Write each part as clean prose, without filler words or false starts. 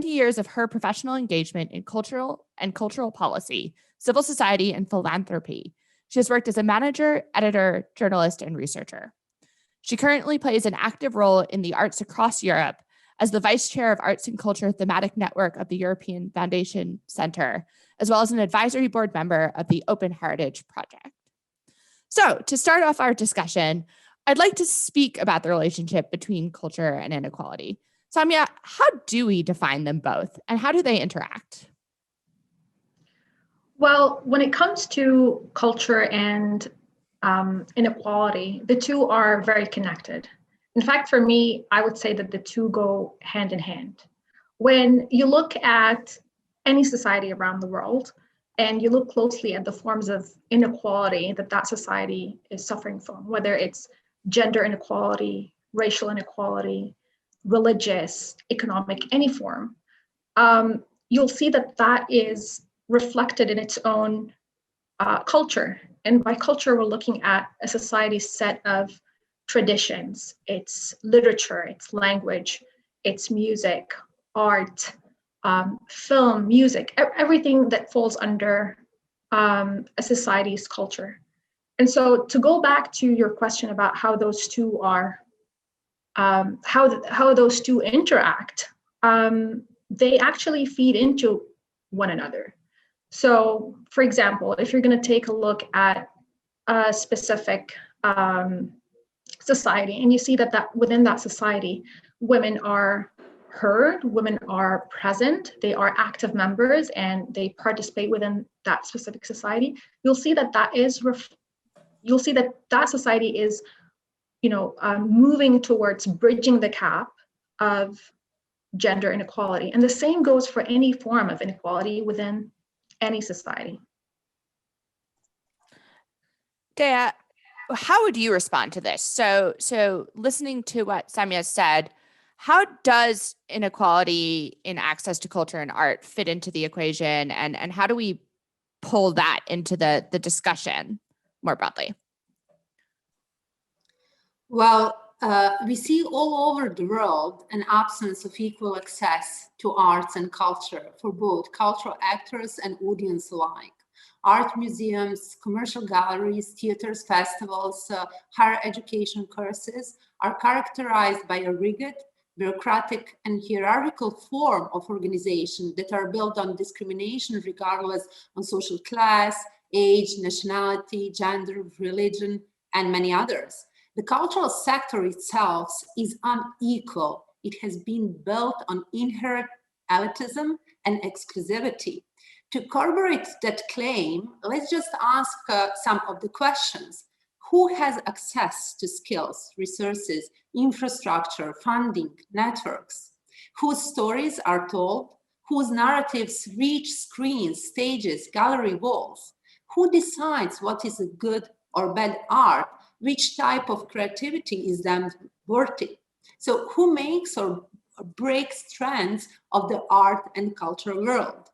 years of her professional engagement in cultural policy, civil society, and philanthropy. She has worked as a manager, editor, journalist, and researcher. She currently plays an active role in the arts across Europe as the vice chair of Arts and Culture Thematic Network of the European Foundation Center, as well as an advisory board member of the Open Heritage Project. So to start off our discussion, I'd like to speak about the relationship between culture and inequality. Samia, how do we define them both, and how do they interact? Well, when it comes to culture and inequality, the two are very connected. In fact, for me, I would say that the two go hand in hand. When you look at any society around the world, and you look closely at the forms of inequality that society is suffering from, whether it's gender inequality, racial inequality, religious, economic, any form, you'll see that is reflected in its own culture. And by culture, we're looking at a society's set of traditions, its literature, its language, its music, art, film, music, everything that falls under a society's culture. And so to go back to your question about how those two are, how those two interact, they actually feed into one another. So, for example, if you're going to take a look at a specific society, and you see that within that society, women are heard, women are present, they are active members, and they participate within that specific society, you'll see that that society is, moving towards bridging the gap of gender inequality. And the same goes for any form of inequality within any society. Dea, how would you respond to this? So listening to what Samia said, how does inequality in access to culture and art fit into the equation, and how do we pull that into the discussion more broadly? Well, we see all over the world an absence of equal access to arts and culture for both cultural actors and audience alike. Art museums, commercial galleries, theaters, festivals, higher education courses are characterized by a rigid, bureaucratic, and hierarchical form of organization that are built on discrimination regardless of social class, age, nationality, gender, religion, and many others. The cultural sector itself is unequal. It has been built on inherent elitism and exclusivity. To corroborate that claim, let's just ask some of the questions. Who has access to skills, resources, infrastructure, funding, networks? Whose stories are told? Whose narratives reach screens, stages, gallery walls? Who decides what is a good or bad art? Which type of creativity is deemed worthy? So who makes or breaks trends of the art and cultural world?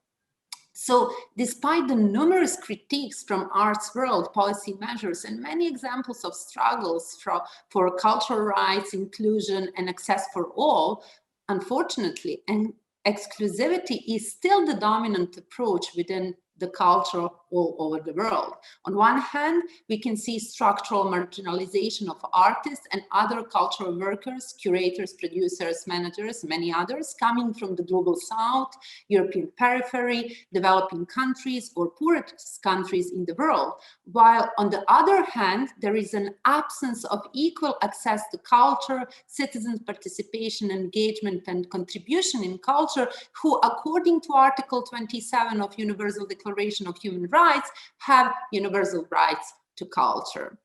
So despite the numerous critiques from arts world, policy measures, and many examples of struggles for cultural rights, inclusion, and access for all, unfortunately, and exclusivity is still the dominant approach within the culture all over the world. On one hand, we can see structural marginalization of artists and other cultural workers, curators, producers, managers, many others coming from the global south, European periphery, developing countries, or poorest countries in the world. While on the other hand, there is an absence of equal access to culture, citizens' participation, engagement, and contribution in culture, who, according to Article 27 of Universal Declaration of Human Rights, have universal rights to culture.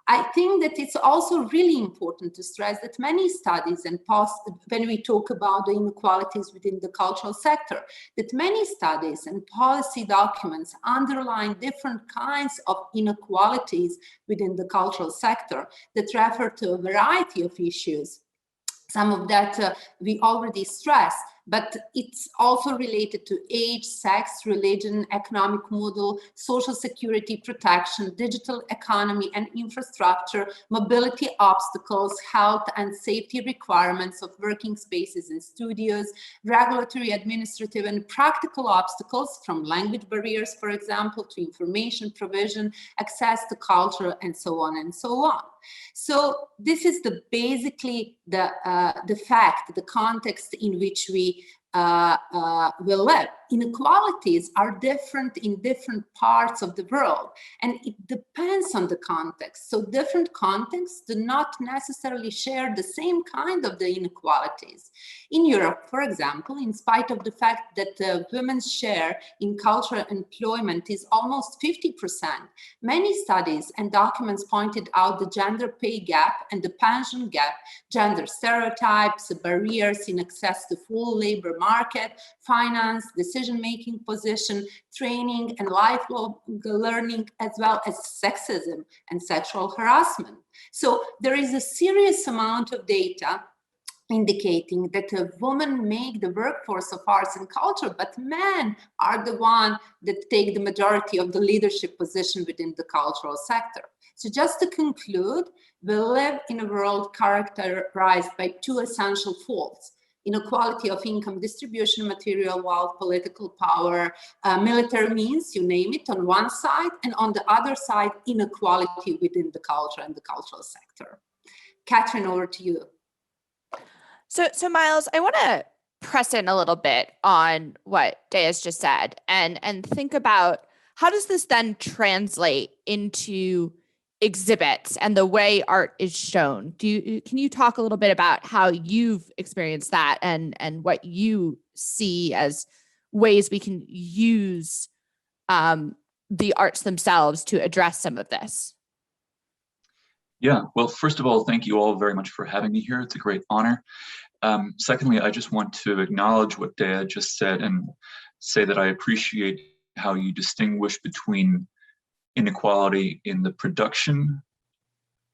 I think that it's also really important to stress that many studies and when we talk about the inequalities within the cultural sector, that many studies and policy documents underline different kinds of inequalities within the cultural sector that refer to a variety of issues. Some of that we already stressed, but it's also related to age, sex, religion, economic model, social security protection, digital economy and infrastructure, mobility obstacles, health and safety requirements of working spaces and studios, regulatory, administrative and practical obstacles from language barriers, for example, to information provision, access to culture, and so on and so on. So this is basically the fact, the context in which we will live. Inequalities are different in different parts of the world, and it depends on the context. So different contexts do not necessarily share the same kind of the inequalities. In Europe, for example, in spite of the fact that women's share in cultural employment is almost 50%, many studies and documents pointed out the gender pay gap and the pension gap, gender stereotypes, barriers in access to full labor market, finance, decision-making position, training, and lifelong learning, as well as sexism and sexual harassment. So there is a serious amount of data indicating that women make the workforce of arts and culture, but men are the one that take the majority of the leadership position within the cultural sector. So just to conclude, we live in a world characterized by two essential faults: inequality of income distribution, material wealth, political power, military means, you name it, on one side, and on the other side, inequality within the culture and the cultural sector. Katherine, over to you. So Myles, I want to press in a little bit on what Dea's just said and think about how does this then translate into exhibits and the way art is shown. Can you talk a little bit about how you've experienced that and what you see as ways we can use the arts themselves to address some of this? Yeah, well, first of all, thank you all very much for having me here. It's a great honor. Secondly, I just want to acknowledge what Dea just said and say that I appreciate how you distinguish between inequality in the production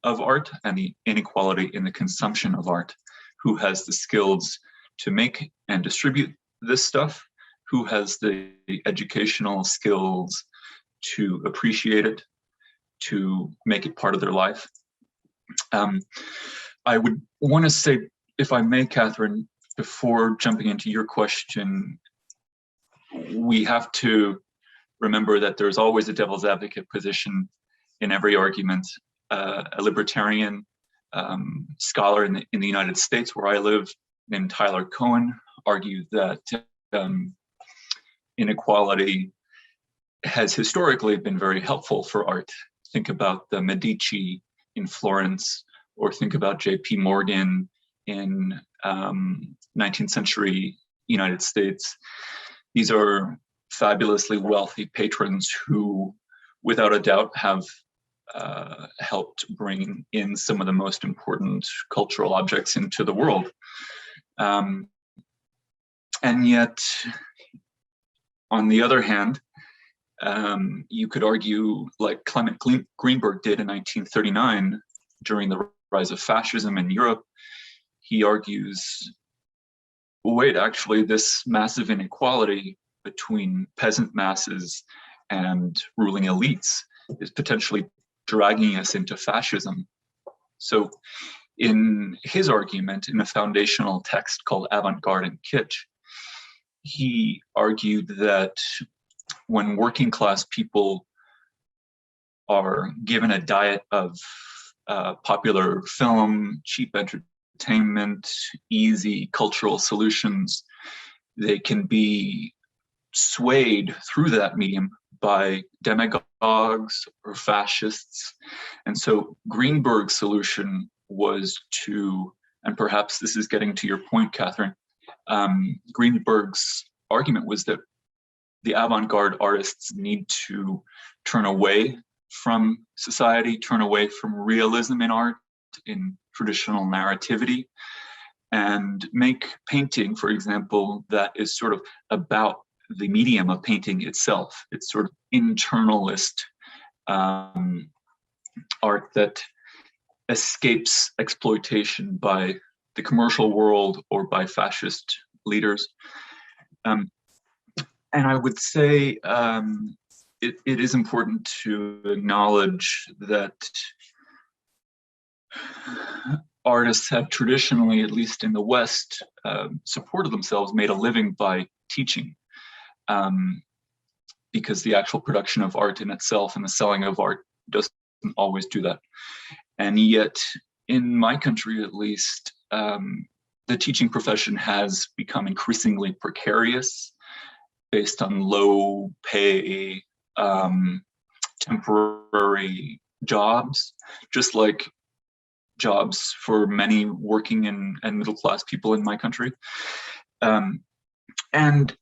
of art and the inequality in the consumption of art. Who has the skills to make and distribute this stuff? Who has the educational skills to appreciate it, to make it part of their life? I would want to say, if I may, Katherine, before jumping into your question, we have to remember that there's always a devil's advocate position in every argument. A libertarian scholar in the United States, where I live, named Tyler Cohen, argued that inequality has historically been very helpful for art. Think about the Medici in Florence, or think about J.P. Morgan in 19th century United States. These are fabulously wealthy patrons who, without a doubt, have helped bring in some of the most important cultural objects into the world. And yet, on the other hand, you could argue, like Clement Greenberg did in 1939 during the rise of fascism in Europe, he argues, wait, actually, this massive inequality between peasant masses and ruling elites is potentially dragging us into fascism. So in his argument, in a foundational text called Avant-Garde and Kitsch, he argued that when working class people are given a diet of popular film, cheap entertainment, easy cultural solutions, they can be swayed through that medium by demagogues or fascists. And so Greenberg's solution was to, and perhaps this is getting to your point, Katherine, Greenberg's argument was that the avant-garde artists need to turn away from society, turn away from realism in art, in traditional narrativity, and make painting, for example, that is sort of about the medium of painting itself. It's sort of internalist art that escapes exploitation by the commercial world or by fascist leaders. And I would say it is important to acknowledge that artists have traditionally, at least in the West, supported themselves, made a living by teaching, because the actual production of art in itself and the selling of art doesn't always do that. And yet, in my country at least, the teaching profession has become increasingly precarious based on low pay, temporary jobs, just like jobs for many working and middle class people in my country. And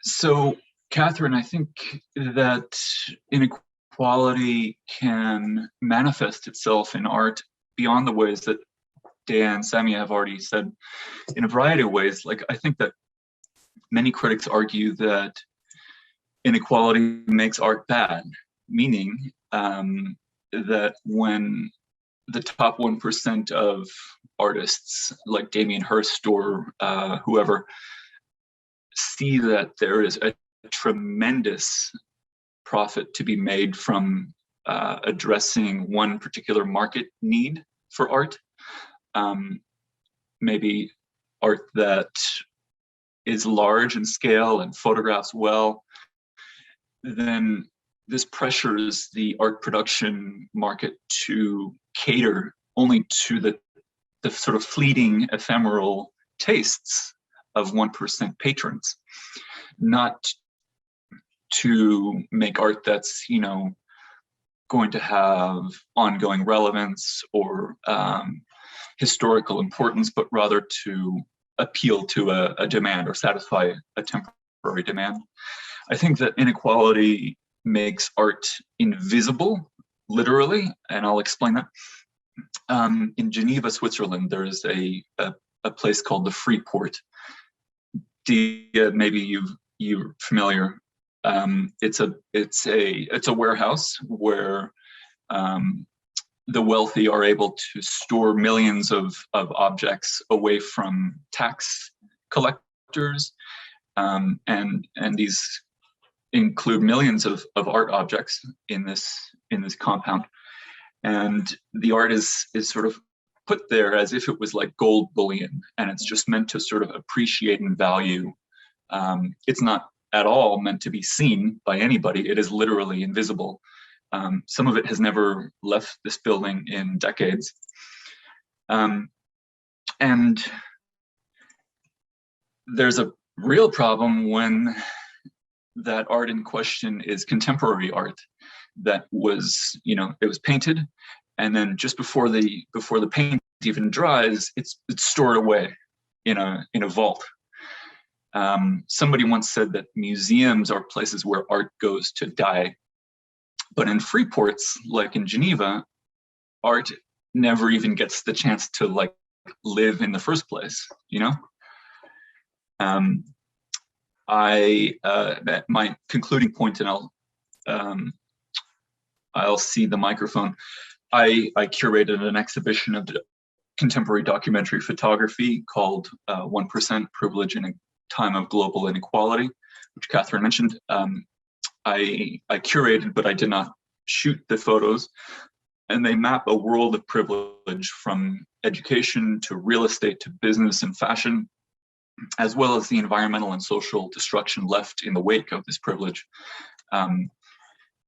so, Katherine, I think that inequality can manifest itself in art beyond the ways that Dea and Samia have already said, in a variety of ways. Like, I think that many critics argue that inequality makes art bad, meaning that when the top 1% of artists like Damien Hirst or whoever see that there is a tremendous profit to be made from addressing one particular market need for art, maybe art that is large in scale and photographs well, then this pressures the art production market to cater only to the sort of fleeting, ephemeral tastes of 1% patrons, not to make art that's, you know, going to have ongoing relevance or historical importance, but rather to appeal to a demand or satisfy a temporary demand. I think that inequality makes art invisible, literally, and I'll explain that. In Geneva, Switzerland, there's a place called the Freeport. Maybe you're familiar. It's a warehouse where the wealthy are able to store millions of objects away from tax collectors, and these include millions of art objects in this compound. And the art is sort of put there as if it was like gold bullion, and it's just meant to sort of appreciate and value. It's not at all meant to be seen by anybody. It is literally invisible. Some of it has never left this building in decades. And there's a real problem when that art in question is contemporary art that was, you know, it was painted, and then just before the paint even dries, it's stored away in a vault. Somebody once said that museums are places where art goes to die. But in free ports, like in Geneva, art never even gets the chance to like live in the first place, you know? My concluding point, and I'll see the microphone. I curated an exhibition of contemporary documentary photography called 1% Privilege in a Time of Global Inequality, which Katherine mentioned. I curated, but I did not shoot the photos, and they map a world of privilege from education to real estate to business and fashion, as well as the environmental and social destruction left in the wake of this privilege.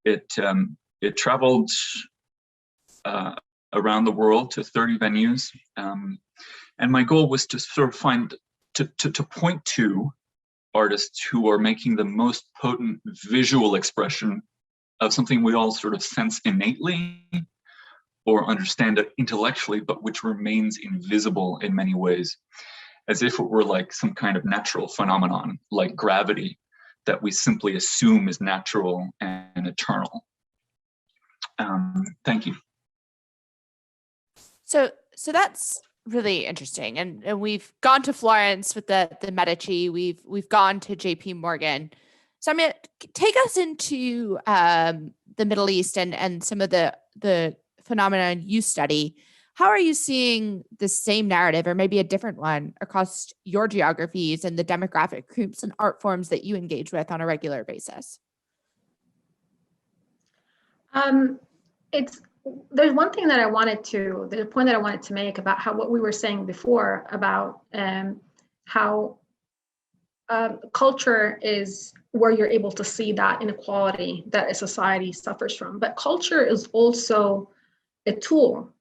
It traveled around the world to 30 venues, and my goal was to sort of to point to artists who are making the most potent visual expression of something we all sort of sense innately or understand it intellectually, but which remains invisible in many ways, as if it were like some kind of natural phenomenon, like gravity, that we simply assume is natural and eternal. Thank you. So that's really interesting, and we've gone to Florence with the Medici. We've gone to JP Morgan. So I'm gonna take us into the Middle East and some of the phenomena you study. How are you seeing the same narrative, or maybe a different one, across your geographies and the demographic groups and art forms that you engage with on a regular basis? There's one thing that there's a point that I wanted to make about what we were saying before about how culture is where you're able to see that inequality that a society suffers from. But culture is also a tool.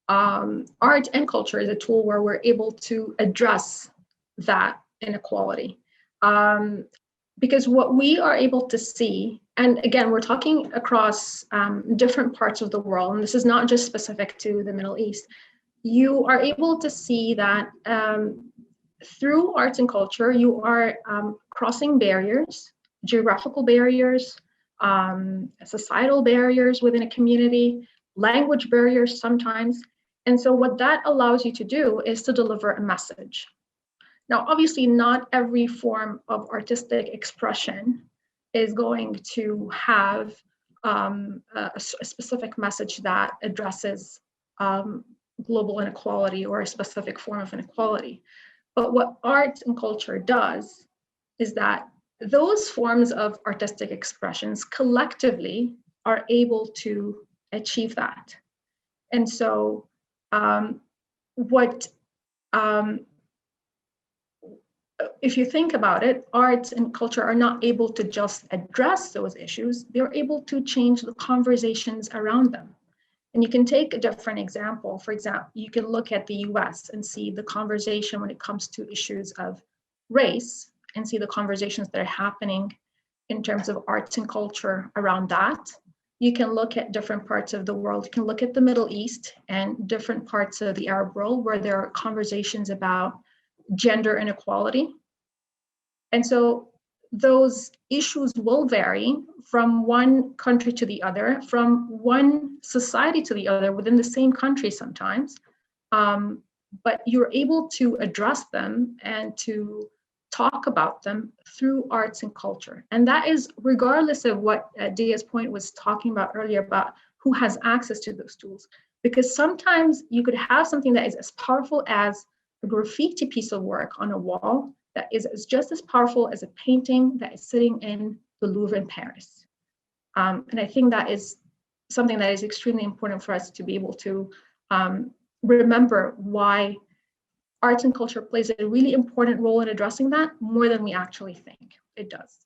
Art and culture is a tool where we're able to address that inequality. Because what we are able to see, and again, we're talking across different parts of the world, and this is not just specific to the Middle East, you are able to see that through arts and culture, you are crossing barriers, geographical barriers, societal barriers within a community, language barriers sometimes. And so what that allows you to do is to deliver a message. Now, obviously, not every form of artistic expression is going to have a specific message that addresses global inequality or a specific form of inequality. But what art and culture does is that those forms of artistic expressions collectively are able to achieve that. And so if you think about it, arts and culture are not able to just address those issues, they're able to change the conversations around them. And you can take a different example. For example, you can look at the US and see the conversation when it comes to issues of race and see the conversations that are happening in terms of arts and culture around that. You can look at different parts of the world. You can look at the Middle East and different parts of the Arab world where there are conversations about gender inequality. And so those issues will vary from one country to the other, from one society to the other within the same country sometimes. But you're able to address them and to talk about them through arts and culture. And that is regardless of what Dea's point was talking about earlier about who has access to those tools. Because sometimes you could have something that is as powerful as a graffiti piece of work on a wall that is just as powerful as a painting that is sitting in the Louvre in Paris. And I think that is something that is extremely important for us to be able to remember why arts and culture plays a really important role in addressing that more than we actually think it does.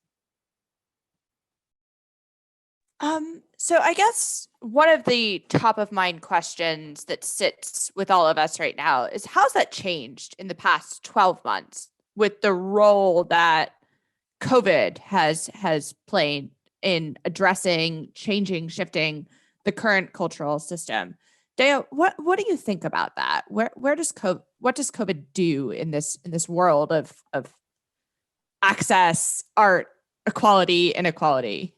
So I guess one of the top of mind questions that sits with all of us right now is how's that changed in the past 12 months with the role that COVID has played in addressing, changing, shifting the current cultural system? Dea, what do you think about that? What does COVID do in this world of access, art, equality, inequality?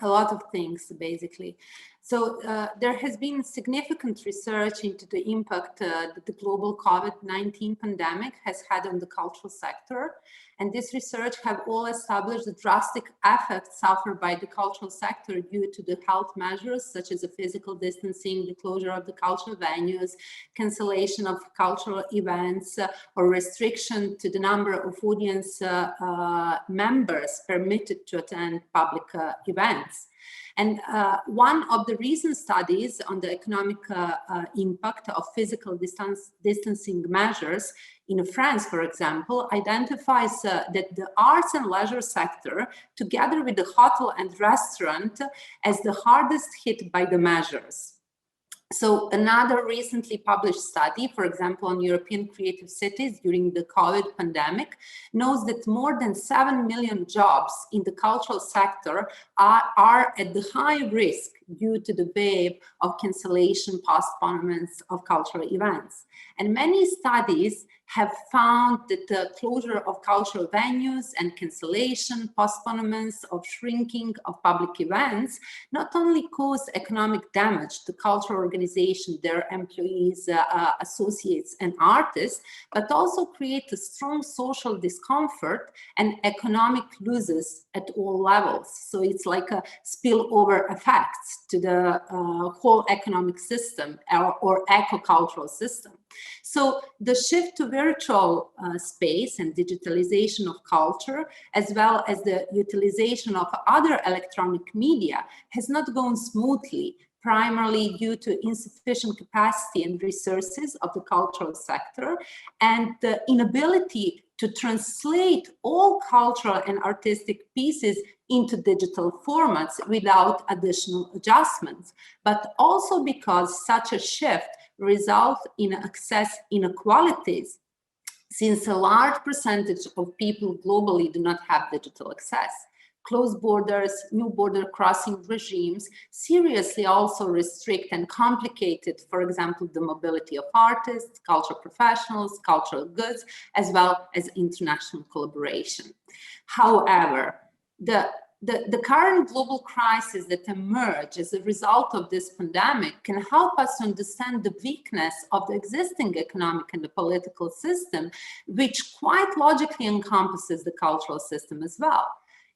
A lot of things, basically. So there has been significant research into the impact that the global COVID-19 pandemic has had on the cultural sector. And this research have all established the drastic effects suffered by the cultural sector due to the health measures, such as the physical distancing, the closure of the cultural venues, cancellation of cultural events, or restriction to the number of audience members permitted to attend public events. And one of the recent studies on the economic impact of physical distancing measures in France, for example, identifies that the arts and leisure sector, together with the hotel and restaurant, as the hardest hit by the measures. So another recently published study, for example, on European creative cities during the COVID pandemic, knows that more than 7 million jobs in the cultural sector are at the high risk due to the wave of cancellation, postponements of cultural events. And many studies have found that the closure of cultural venues and cancellation, postponements of shrinking of public events not only cause economic damage to cultural organizations, their employees, associates, and artists, but also create a strong social discomfort and economic losses at all levels. So it's like a spillover effects to the whole economic system or eco-cultural system. So the shift to virtual space and digitalization of culture, as well as the utilization of other electronic media, has not gone smoothly, primarily due to insufficient capacity and resources of the cultural sector and the inability to translate all cultural and artistic pieces into digital formats without additional adjustments, but also because such a shift results in access inequalities, since a large percentage of people globally do not have digital access. Closed borders, new border crossing regimes seriously also restrict and complicated, for example, the mobility of artists, cultural professionals, cultural goods, as well as international collaboration. However, the current global crisis that emerged as a result of this pandemic can help us to understand the weakness of the existing economic and the political system, which quite logically encompasses the cultural system as well.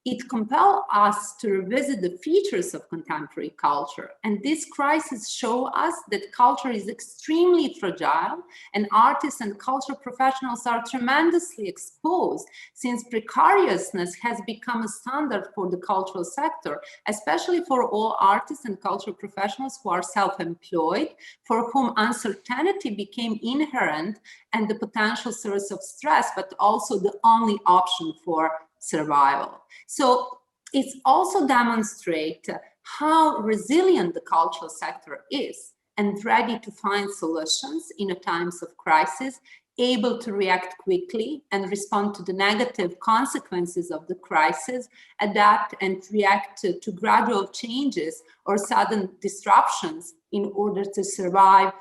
It compels us to revisit the features of contemporary culture. And this crisis shows us that culture is extremely fragile and artists and cultural professionals are tremendously exposed, since precariousness has become a standard for the cultural sector, especially for all artists and cultural professionals who are self-employed, for whom uncertainty became inherent and the potential source of stress, but also the only option for survival. So it's also demonstrate how resilient the cultural sector is and ready to find solutions in a times of crisis, able to react quickly and respond to the negative consequences of the crisis, adapt and react to gradual changes or sudden disruptions in order to survive,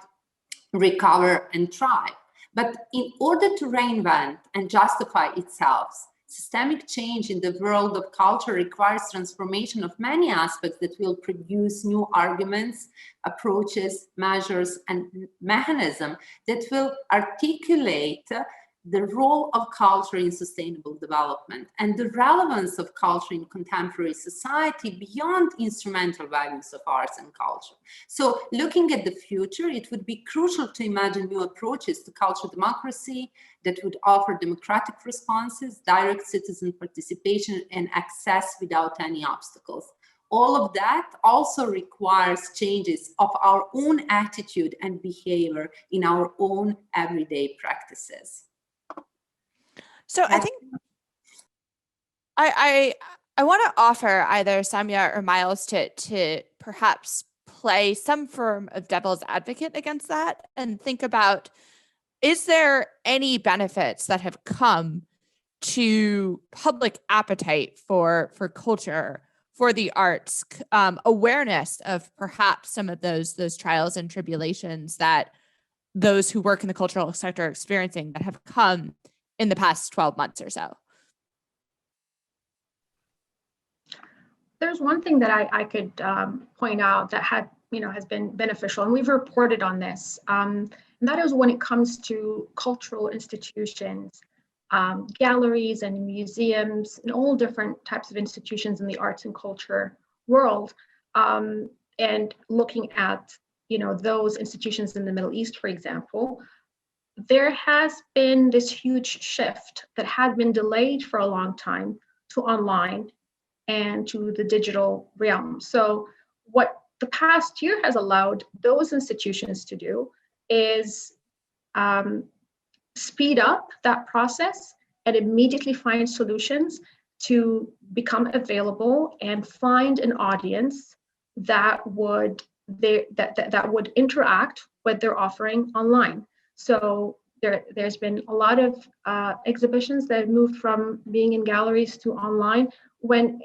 recover, and thrive. But in order to reinvent and justify itself, systemic change in the world of culture requires transformation of many aspects that will produce new arguments, approaches, measures, and mechanisms that will articulate the role of culture in sustainable development and the relevance of culture in contemporary society beyond instrumental values of arts and culture. So looking at the future, it would be crucial to imagine new approaches to cultural democracy that would offer democratic responses, direct citizen participation, and access without any obstacles. All of that also requires changes of our own attitude and behavior in our own everyday practices. So I think I want to offer either Samia or Myles to perhaps play some form of devil's advocate against that and think about, is there any benefits that have come to public appetite for culture, for the arts, awareness of perhaps some of those trials and tribulations that those who work in the cultural sector are experiencing that have come in the past 12 months or so? There's one thing that I could point out that has been beneficial, and we've reported on this, and that is when it comes to cultural institutions, galleries and museums, and all different types of institutions in the arts and culture world, and looking at those institutions in the Middle East, for example. There has been this huge shift that had been delayed for a long time to online and to the digital realm. So what the past year has allowed those institutions to do is speed up that process and immediately find solutions to become available and find an audience that would interact with their offering online. So there's been a lot of exhibitions that have moved from being in galleries to online, when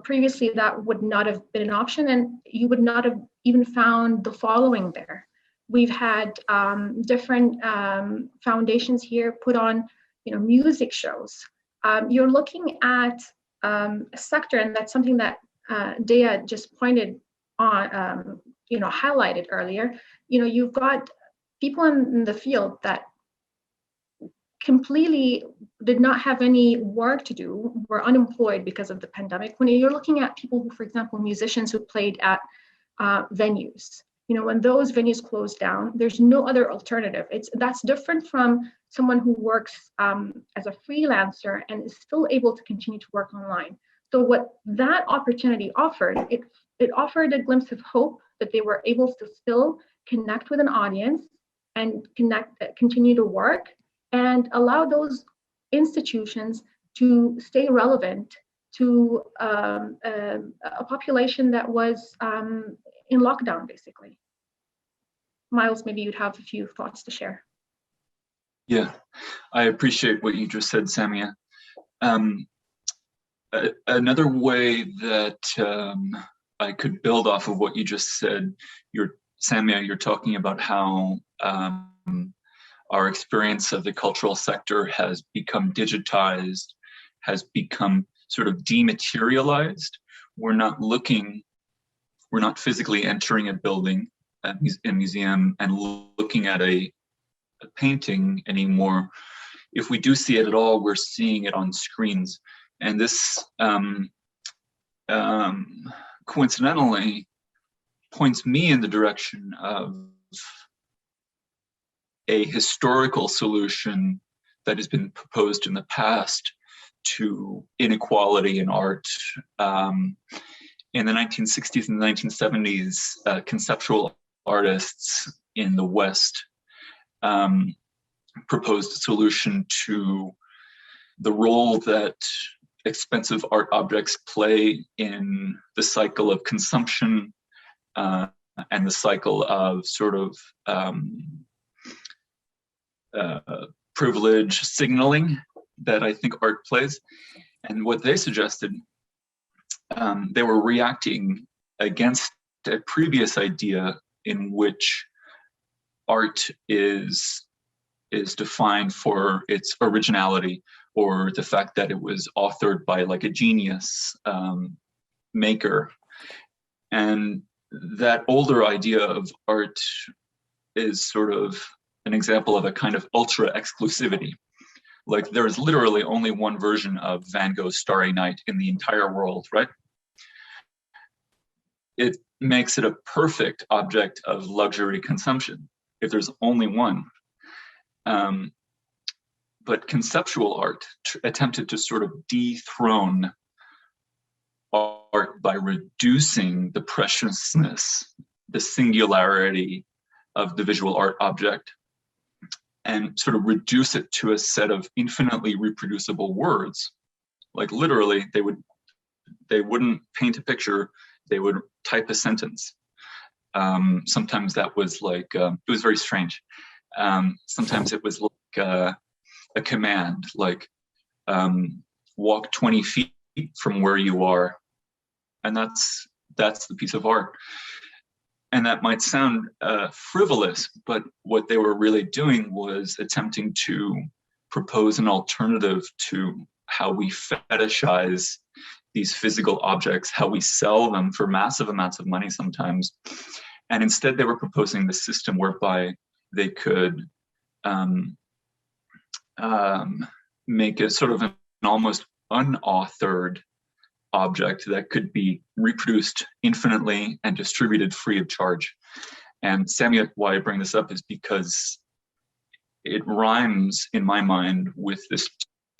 previously that would not have been an option, and you would not have even found the following there. We've had different foundations here put on music shows. You're looking at a sector, and that's something that Dea just pointed on, highlighted earlier. You've got people in the field that completely did not have any work to do, were unemployed because of the pandemic. When you're looking at people who, for example, musicians who played at venues. When those venues close down, there's no other alternative. That's different from someone who works as a freelancer and is still able to continue to work online. So what that opportunity offered, it offered a glimpse of hope that they were able to still connect with an audience and continue to work and allow those institutions to stay relevant to a population that was in lockdown, basically. Myles, maybe you'd have a few thoughts to share. Yeah, I appreciate what you just said, Samia. Another way that I could build off of what you just said, Samia, you're talking about how our experience of the cultural sector has become digitized, has become sort of dematerialized. We're not physically entering a building, a museum, and looking at a painting anymore. If we do see it at all, we're seeing it on screens. And this coincidentally points me in the direction of a historical solution that has been proposed in the past to inequality in art. In the 1960s and 1970s, conceptual artists in the West proposed a solution to the role that expensive art objects play in the cycle of consumption and the cycle of sort of privilege signaling that I think art plays. And what they suggested, they were reacting against a previous idea in which art is defined for its originality, or the fact that it was authored by like a genius maker. And that older idea of art is sort of an example of a kind of ultra exclusivity. Like there is literally only one version of Van Gogh's Starry Night in the entire world, right? It makes it a perfect object of luxury consumption if there's only one. But conceptual art attempted to sort of dethrone art by reducing the preciousness, the singularity of the visual art object, and sort of reduce it to a set of infinitely reproducible words. Like literally, they wouldn't paint a picture, they would type a sentence. Sometimes that was like, it was very strange. Sometimes it was like a command, like walk 20 feet from where you are. And that's the piece of art. And that might sound frivolous, but what they were really doing was attempting to propose an alternative to how we fetishize these physical objects, how we sell them for massive amounts of money sometimes. And instead they were proposing the system whereby they could make it sort of an almost unauthored object that could be reproduced infinitely and distributed free of charge. And Samia, why I bring this up is because it rhymes in my mind with this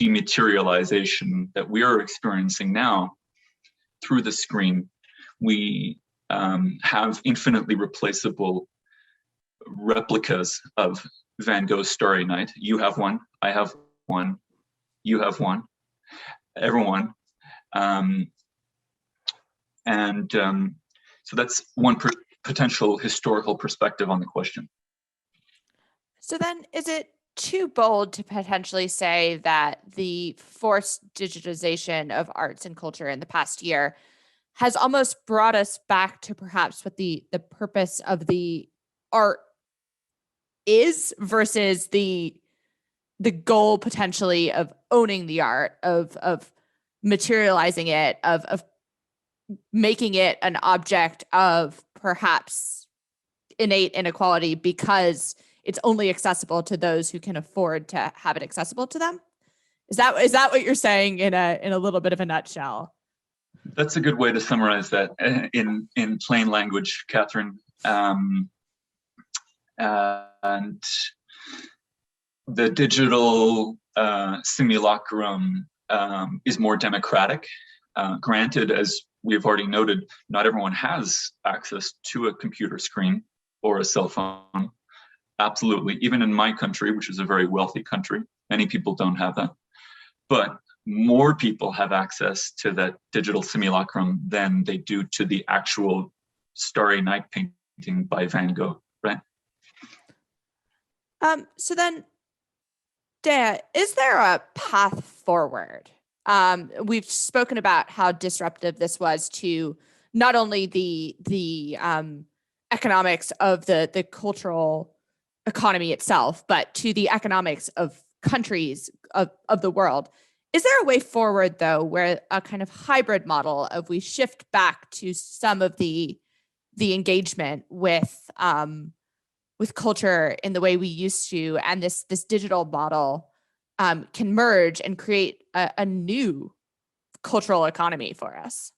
dematerialization that we are experiencing now through the screen. We have infinitely replaceable replicas of Van Gogh's Starry Night. You have one, I have one, you have one, everyone. So that's one potential historical perspective on the question. So then is it too bold to potentially say that the forced digitization of arts and culture in the past year has almost brought us back to perhaps what the purpose of the art is versus the goal potentially of owning the art, of materializing it, of making it an object of perhaps innate inequality because it's only accessible to those who can afford to have it accessible to them? Is that what you're saying in a little bit of a nutshell? That's a good way to summarize that in plain language, Katherine. And the digital simulacrum is more democratic. Granted, as we've already noted, not everyone has access to a computer screen or a cell phone. Absolutely. Even in my country, which is a very wealthy country, many people don't have that. But more people have access to that digital simulacrum than they do to the actual Starry Night painting by Van Gogh, right? So then, Dea, is there a path forward? We've spoken about how disruptive this was to not only the economics of the cultural economy itself, but to the economics of countries of the world. Is there a way forward, though, where a kind of hybrid model of we shift back to some of the engagement with culture in the way we used to, and this digital model can merge and create a new cultural economy for us?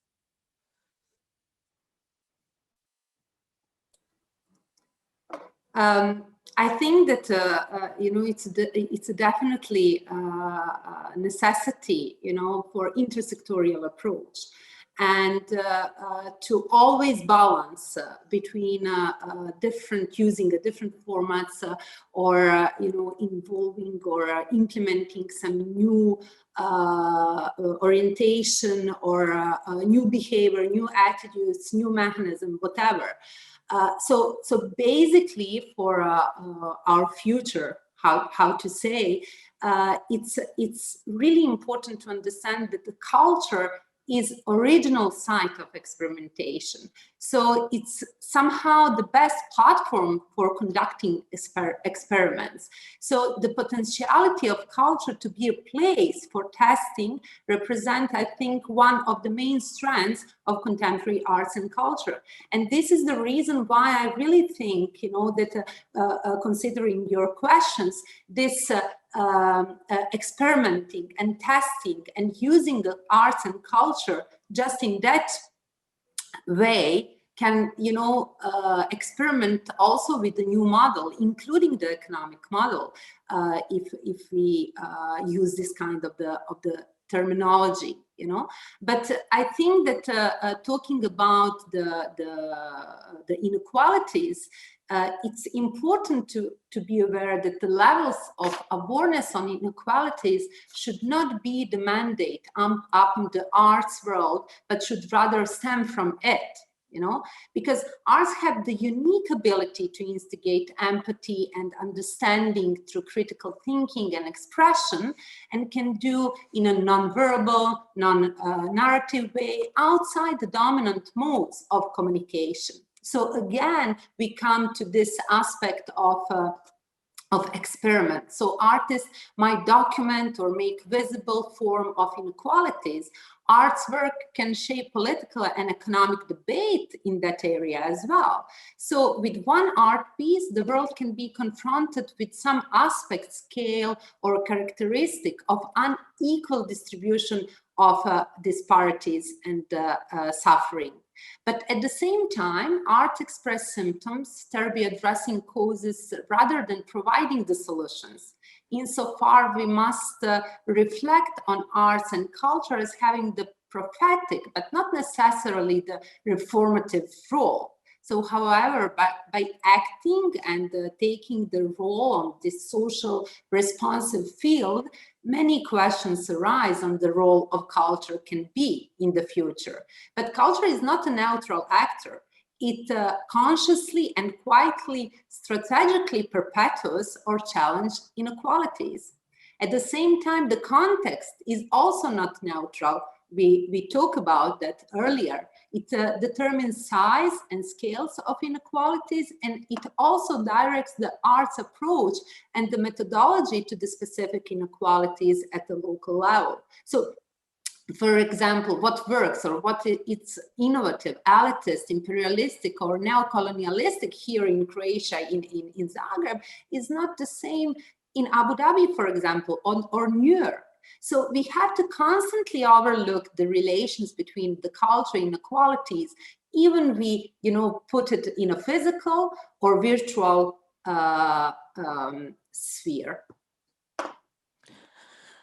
I think that it's definitely a necessity, for intersectorial approach, and to always balance between using different formats, or involving or implementing some new orientation, or new behavior, new attitudes, new mechanism, whatever. So basically, for our future, how to say, it's really important to understand that the culture is original site of experimentation. So it's somehow the best platform for conducting experiments. So the potentiality of culture to be a place for testing represent, I think, one of the main strengths of contemporary arts and culture. And this is the reason why I really think, that considering your questions, this experimenting and testing and using the arts and culture just in that way can, experiment also with the new model, including the economic model, if we use this kind of the terminology, But I think that talking about the inequalities, it's important to be aware that the levels of awareness on inequalities should not be the mandate up in the arts world, but should rather stem from it. Because arts have the unique ability to instigate empathy and understanding through critical thinking and expression, and can do in a non-verbal, non-narrative way outside the dominant modes of communication. So again, we come to this aspect of experiment. So artists might document or make visible form of inequalities. Art's work can shape political and economic debate in that area as well. So with one art piece, the world can be confronted with some aspect, scale, or characteristic of unequal distribution of disparities and suffering. But at the same time, art expresses symptoms, therapy addressing causes rather than providing the solutions. Insofar, we must reflect on arts and culture as having the prophetic, but not necessarily the reformative role. So, however, by acting and taking the role on this social responsive field, many questions arise on the role of culture can be in the future. But culture is not a neutral actor. It consciously and quietly, strategically perpetuates or challenges inequalities. At the same time, the context is also not neutral. We talked about that earlier. It determines size and scales of inequalities, and it also directs the arts approach and the methodology to the specific inequalities at the local level. So, for example, what works or what it's innovative, elitist, imperialistic, or neo-colonialistic here in Croatia, in Zagreb, is not the same in Abu Dhabi, for example, or New York. So we have to constantly overlook the relations between the culture inequalities, even we, put it in a physical or virtual sphere.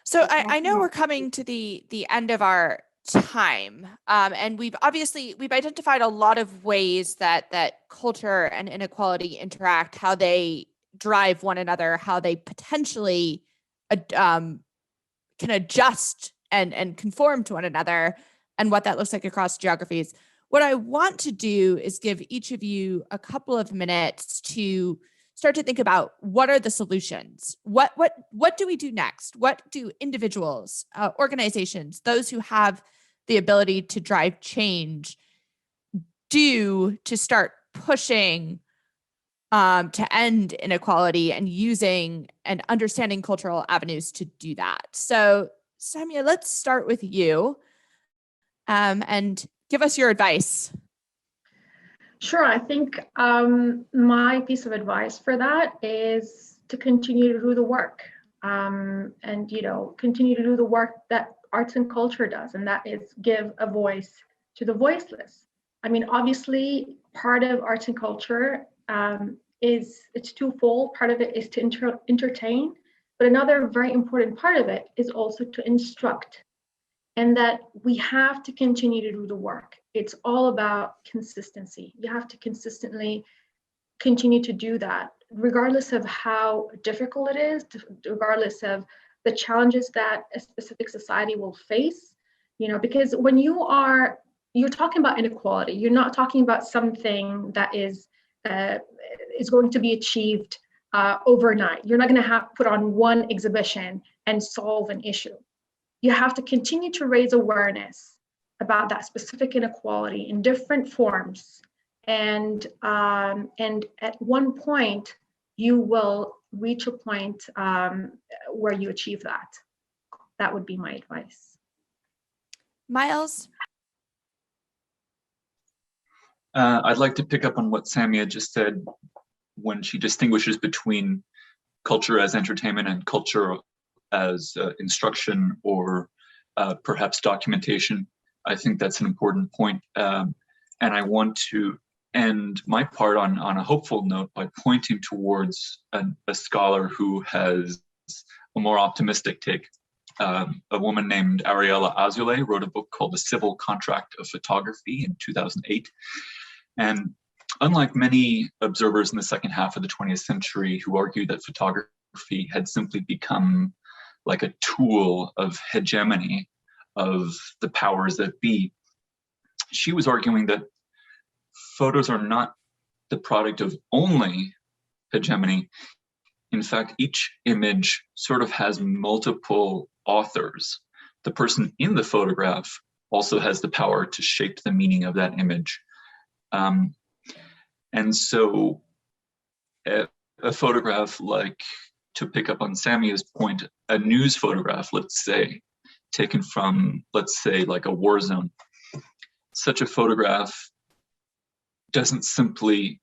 So I know we're coming to the end of our time, and we've identified a lot of ways that culture and inequality interact, how they drive one another, how they potentially can adjust and conform to one another, and what that looks like across geographies. What I want to do is give each of you a couple of minutes to start to think about what are the solutions? What do we do next? What do individuals, organizations, those who have the ability to drive change do to start pushing to end inequality and using and understanding cultural avenues to do that? So Samia, let's start with you and give us your advice. Sure. I think my piece of advice for that is to continue to do the work, and continue to do the work that arts and culture does, and that is give a voice to the voiceless. I mean, obviously, part of arts and culture it's twofold. Part of it is to entertain, but another very important part of it is also to instruct. And that we have to continue to do the work. It's all about consistency. You have to consistently continue to do that, regardless of how difficult it is, regardless of the challenges that a specific society will face. Because when you're talking about inequality, you're not talking about something that is going to be achieved overnight. You're not going to put on one exhibition and solve an issue. You have to continue to raise awareness about that specific inequality in different forms. And at one point, you will reach a point where you achieve that. That would be my advice. Myles? I'd like to pick up on what Samia just said when she distinguishes between culture as entertainment and culture as instruction or perhaps documentation. I think that's an important point. And I want to end my part on a hopeful note by pointing towards a scholar who has a more optimistic take. A woman named Ariella Azoulay wrote a book called The Civil Contract of Photography in 2008. And unlike many observers in the second half of the 20th century who argued that photography had simply become like a tool of hegemony of the powers that be, she was arguing that photos are not the product of only hegemony. In fact, each image sort of has multiple authors. The person in the photograph also has the power to shape the meaning of that image. And so a photograph, like, to pick up on Samia's point, a news photograph, let's say, taken from, let's say, like a war zone. Such a photograph doesn't simply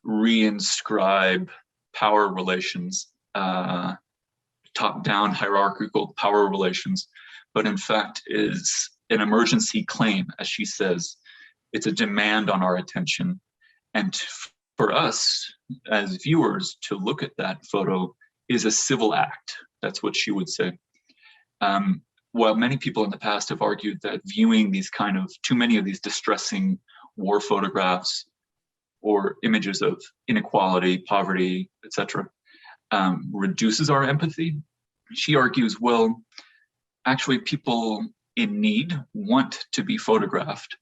reinscribe power relations, top-down hierarchical power relations, but in fact is an emergency claim, as she says. It's a demand on our attention. And for us as viewers to look at that photo is a civil act. That's what she would say. While many people in the past have argued that viewing these kind of too many of these distressing war photographs or images of inequality, poverty, etc., reduces our empathy, she argues, well, actually people in need want to be photographed.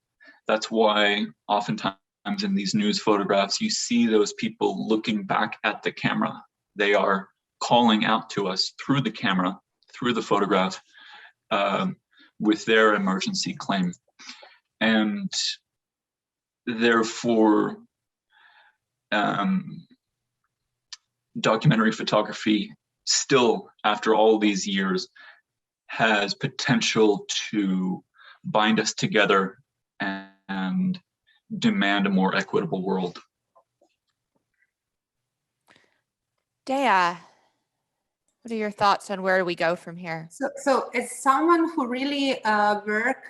That's why oftentimes in these news photographs, you see those people looking back at the camera. They are calling out to us through the camera, through the photograph, with their emergency claim. And therefore, documentary photography still, after all these years, has potential to bind us together and demand a more equitable world. Dea. What are your thoughts on where we go from here? So as someone who really work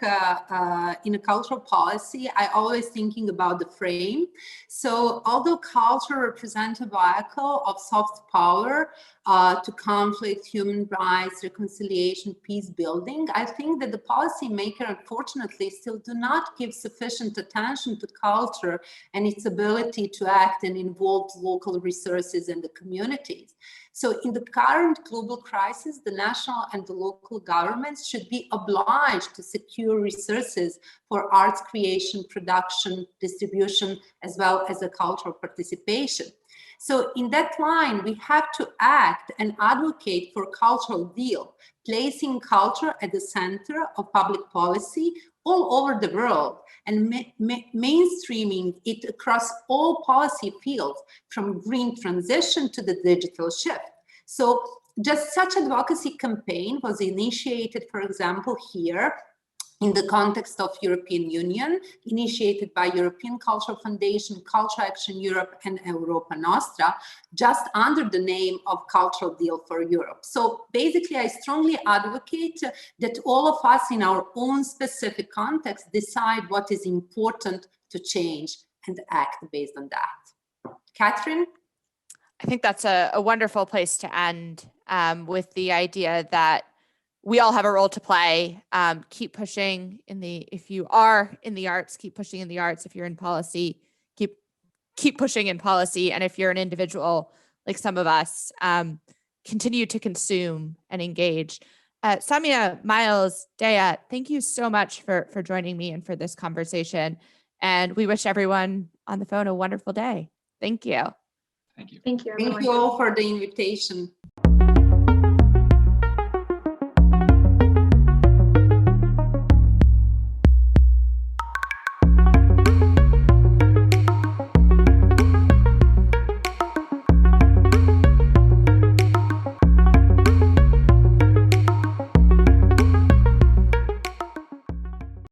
in a cultural policy, I always thinking about the frame. So although culture represents a vehicle of soft power to conflict, human rights, reconciliation, peace building, I think that the policymaker, unfortunately, still do not give sufficient attention to culture and its ability to act and involve local resources and the communities. So in the current global crisis, the national and the local governments should be obliged to secure resources for arts creation, production, distribution, as well as a cultural participation. So in that line, we have to act and advocate for cultural deal, placing culture at the center of public policy all over the world and mainstreaming it across all policy fields, from green transition to the digital shift. So just such advocacy campaign was initiated, for example, here in the context of European Union, initiated by European Cultural Foundation, Culture Action Europe, and Europa Nostra, just under the name of Cultural Deal for Europe. So basically, I strongly advocate that all of us in our own specific context decide what is important to change and act based on that. Katherine? I think that's a wonderful place to end with the idea that we all have a role to play. Keep pushing if you are in the arts, keep pushing in the arts. If you're in policy, keep pushing in policy. And if you're an individual, like some of us, continue to consume and engage. Samia, Myles, Dea, thank you so much for joining me and for this conversation. And we wish everyone on the phone a wonderful day. Thank you. Thank you. Thank you, everyone. Thank you all for the invitation.